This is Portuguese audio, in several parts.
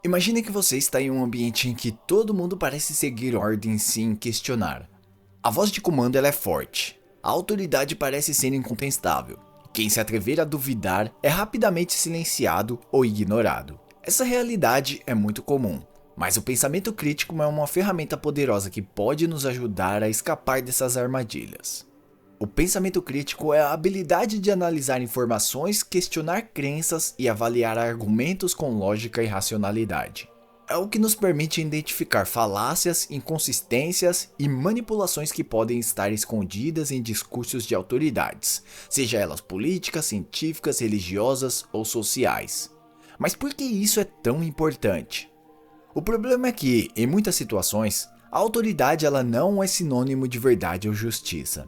Imagine que você está em um ambiente em que todo mundo parece seguir ordens sem questionar. A voz de comando ela é forte. A autoridade parece ser incontestável. Quem se atrever a duvidar é rapidamente silenciado ou ignorado. Essa realidade é muito comum, mas o pensamento crítico é uma ferramenta poderosa que pode nos ajudar a escapar dessas armadilhas. O pensamento crítico é a habilidade de analisar informações, questionar crenças e avaliar argumentos com lógica e racionalidade. É o que nos permite identificar falácias, inconsistências e manipulações que podem estar escondidas em discursos de autoridades, seja elas políticas, científicas, religiosas ou sociais. Mas por que isso é tão importante? O problema é que, em muitas situações, a autoridade ela não é sinônimo de verdade ou justiça.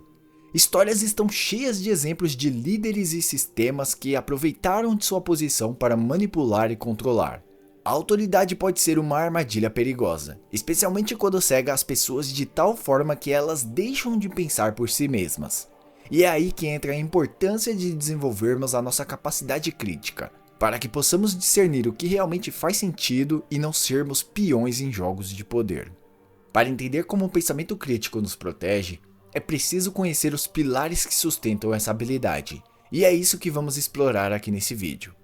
Histórias estão cheias de exemplos de líderes e sistemas que aproveitaram de sua posição para manipular e controlar. A autoridade pode ser uma armadilha perigosa, especialmente quando cega as pessoas de tal forma que elas deixam de pensar por si mesmas. E é aí que entra a importância de desenvolvermos a nossa capacidade crítica, para que possamos discernir o que realmente faz sentido e não sermos peões em jogos de poder. Para entender como o pensamento crítico nos protege, é preciso conhecer os pilares que sustentam essa habilidade, e é isso que vamos explorar aqui nesse vídeo.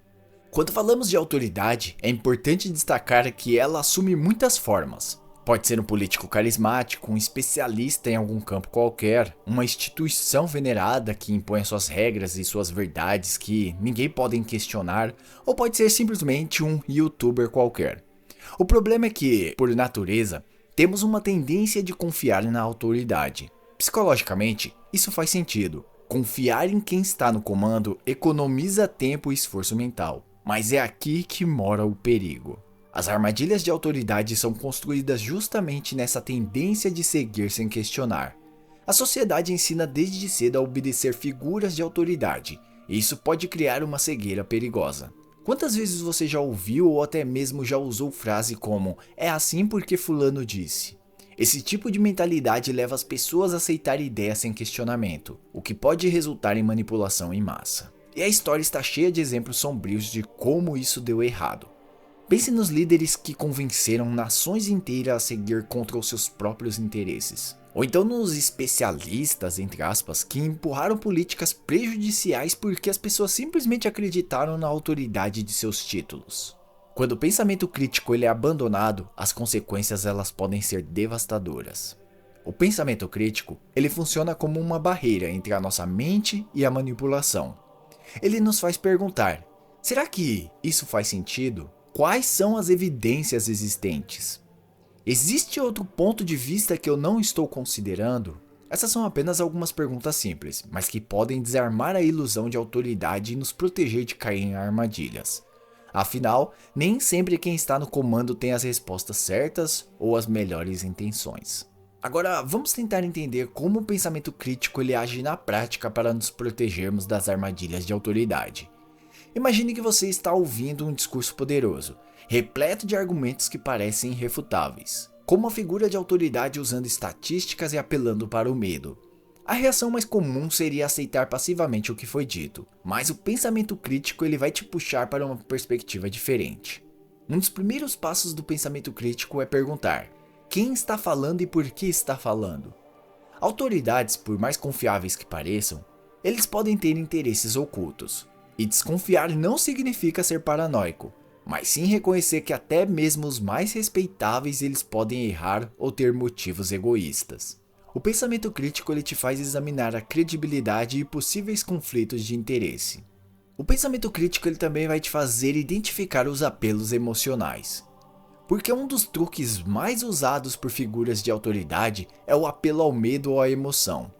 Quando falamos de autoridade, é importante destacar que ela assume muitas formas. Pode ser um político carismático, um especialista em algum campo qualquer, uma instituição venerada que impõe suas regras e suas verdades que ninguém pode questionar, ou pode ser simplesmente um youtuber qualquer. O problema é que, por natureza, temos uma tendência de confiar na autoridade. Psicologicamente, isso faz sentido. Confiar em quem está no comando economiza tempo e esforço mental. Mas é aqui que mora o perigo. As armadilhas de autoridade são construídas justamente nessa tendência de seguir sem questionar. A sociedade ensina desde cedo a obedecer figuras de autoridade, e isso pode criar uma cegueira perigosa. Quantas vezes você já ouviu ou até mesmo já usou frase como "é assim porque fulano disse"? Esse tipo de mentalidade leva as pessoas a aceitar ideias sem questionamento, o que pode resultar em manipulação em massa. E a história está cheia de exemplos sombrios de como isso deu errado. Pense nos líderes que convenceram nações inteiras a seguir contra os seus próprios interesses. Ou então nos especialistas, entre aspas, que empurraram políticas prejudiciais porque as pessoas simplesmente acreditaram na autoridade de seus títulos. Quando o pensamento crítico ele é abandonado, as consequências elas podem ser devastadoras. O pensamento crítico ele funciona como uma barreira entre a nossa mente e a manipulação. Ele nos faz perguntar: será que isso faz sentido? Quais são as evidências existentes? Existe outro ponto de vista que eu não estou considerando? Essas são apenas algumas perguntas simples, mas que podem desarmar a ilusão de autoridade e nos proteger de cair em armadilhas. Afinal, nem sempre quem está no comando tem as respostas certas ou as melhores intenções. Agora, vamos tentar entender como o pensamento crítico ele age na prática para nos protegermos das armadilhas de autoridade. Imagine que você está ouvindo um discurso poderoso, repleto de argumentos que parecem irrefutáveis, como uma figura de autoridade usando estatísticas e apelando para o medo. A reação mais comum seria aceitar passivamente o que foi dito, mas o pensamento crítico ele vai te puxar para uma perspectiva diferente. Um dos primeiros passos do pensamento crítico é perguntar: quem está falando e por que está falando? Autoridades, por mais confiáveis que pareçam, eles podem ter interesses ocultos. E desconfiar não significa ser paranoico, mas sim reconhecer que até mesmo os mais respeitáveis eles podem errar ou ter motivos egoístas. O pensamento crítico ele te faz examinar a credibilidade e possíveis conflitos de interesse. O pensamento crítico ele também vai te fazer identificar os apelos emocionais. Porque um dos truques mais usados por figuras de autoridade é o apelo ao medo ou à emoção.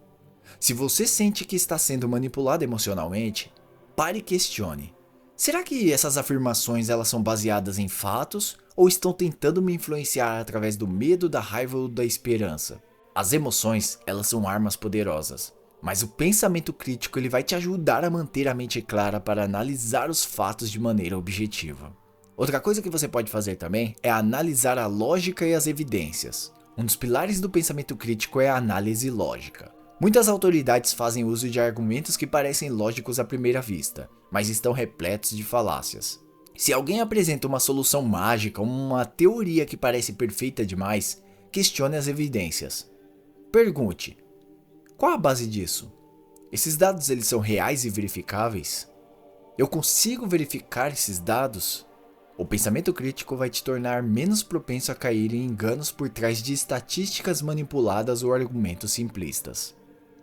Se você sente que está sendo manipulado emocionalmente, pare e questione. Será que essas afirmações elas são baseadas em fatos ou estão tentando me influenciar através do medo, da raiva ou da esperança? As emoções elas são armas poderosas, mas o pensamento crítico ele vai te ajudar a manter a mente clara para analisar os fatos de maneira objetiva. Outra coisa que você pode fazer também é analisar a lógica e as evidências. Um dos pilares do pensamento crítico é a análise lógica. Muitas autoridades fazem uso de argumentos que parecem lógicos à primeira vista, mas estão repletos de falácias. Se alguém apresenta uma solução mágica, uma teoria que parece perfeita demais, questione as evidências. Pergunte: qual a base disso? Esses dados eles são reais e verificáveis? Eu consigo verificar esses dados? O pensamento crítico vai te tornar menos propenso a cair em enganos por trás de estatísticas manipuladas ou argumentos simplistas.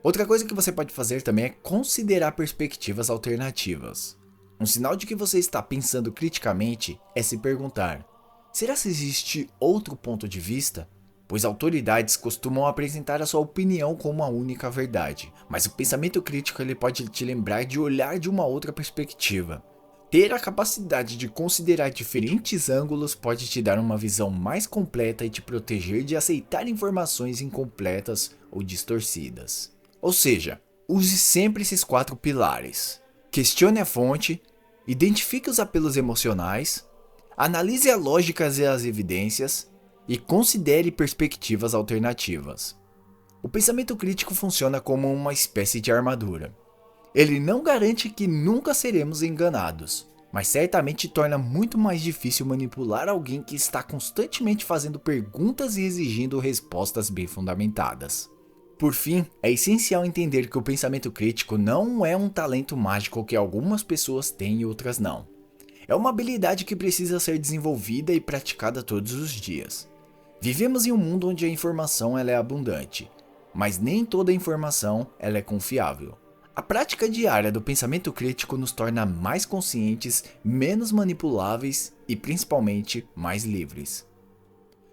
Outra coisa que você pode fazer também é considerar perspectivas alternativas. Um sinal de que você está pensando criticamente é se perguntar: será que existe outro ponto de vista? Pois autoridades costumam apresentar a sua opinião como a única verdade, mas o pensamento crítico ele pode te lembrar de olhar de uma outra perspectiva. Ter a capacidade de considerar diferentes ângulos pode te dar uma visão mais completa e te proteger de aceitar informações incompletas ou distorcidas. Ou seja, use sempre esses 4 pilares. Questione a fonte, identifique os apelos emocionais, analise a lógica e as evidências e considere perspectivas alternativas. O pensamento crítico funciona como uma espécie de armadura. Ele não garante que nunca seremos enganados, mas certamente torna muito mais difícil manipular alguém que está constantemente fazendo perguntas e exigindo respostas bem fundamentadas. Por fim, é essencial entender que o pensamento crítico não é um talento mágico que algumas pessoas têm e outras não. É uma habilidade que precisa ser desenvolvida e praticada todos os dias. Vivemos em um mundo onde a informação ela é abundante, mas nem toda informação ela é confiável. A prática diária do pensamento crítico nos torna mais conscientes, menos manipuláveis e principalmente mais livres.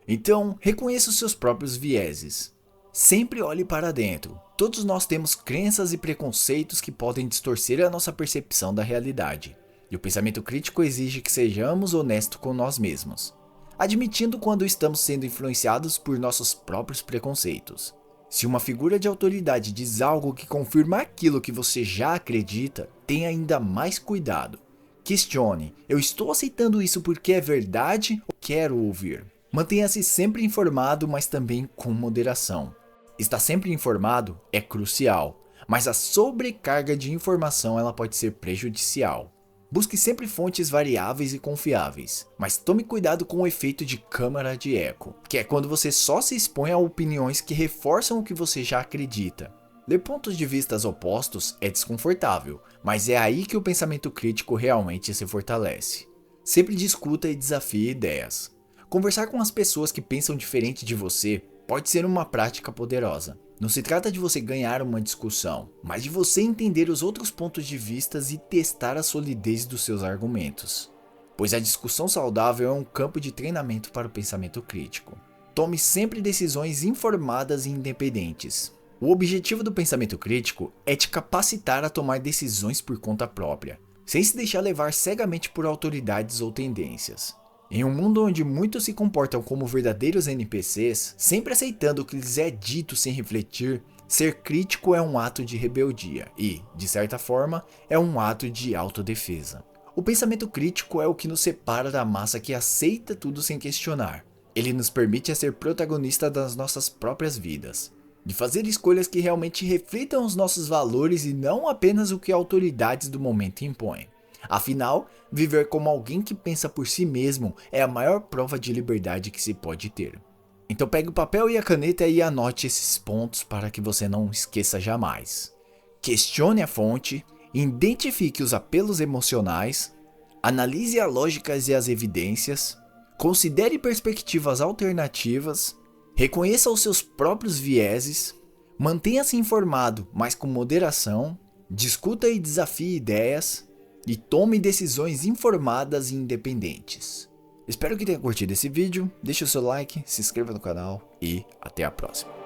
Então, reconheça os seus próprios vieses. Sempre olhe para dentro. Todos nós temos crenças e preconceitos que podem distorcer a nossa percepção da realidade. E o pensamento crítico exige que sejamos honestos com nós mesmos, admitindo quando estamos sendo influenciados por nossos próprios preconceitos. Se uma figura de autoridade diz algo que confirma aquilo que você já acredita, tenha ainda mais cuidado. Questione: eu estou aceitando isso porque é verdade ou quero ouvir? Mantenha-se sempre informado, mas também com moderação. Estar sempre informado é crucial, mas a sobrecarga de informação ela pode ser prejudicial. Busque sempre fontes variáveis e confiáveis, mas tome cuidado com o efeito de câmara de eco, que é quando você só se expõe a opiniões que reforçam o que você já acredita. Ler pontos de vista opostos é desconfortável, mas é aí que o pensamento crítico realmente se fortalece. Sempre discuta e desafie ideias. Conversar com as pessoas que pensam diferente de você pode ser uma prática poderosa. Não se trata de você ganhar uma discussão, mas de você entender os outros pontos de vista e testar a solidez dos seus argumentos. Pois a discussão saudável é um campo de treinamento para o pensamento crítico. Tome sempre decisões informadas e independentes. O objetivo do pensamento crítico é te capacitar a tomar decisões por conta própria, sem se deixar levar cegamente por autoridades ou tendências. Em um mundo onde muitos se comportam como verdadeiros NPCs, sempre aceitando o que lhes é dito sem refletir, ser crítico é um ato de rebeldia e, de certa forma, é um ato de autodefesa. O pensamento crítico é o que nos separa da massa que aceita tudo sem questionar. Ele nos permite ser protagonista das nossas próprias vidas, de fazer escolhas que realmente reflitam os nossos valores e não apenas o que autoridades do momento impõem. Afinal, viver como alguém que pensa por si mesmo é a maior prova de liberdade que se pode ter. Então pegue o papel e a caneta e anote esses pontos para que você não esqueça jamais. Questione a fonte, identifique os apelos emocionais, analise a lógica e as evidências, considere perspectivas alternativas, reconheça os seus próprios vieses, mantenha-se informado, mas com moderação, discuta e desafie ideias, e tome decisões informadas e independentes. Espero que tenha curtido esse vídeo, deixe o seu like, se inscreva no canal e até a próxima.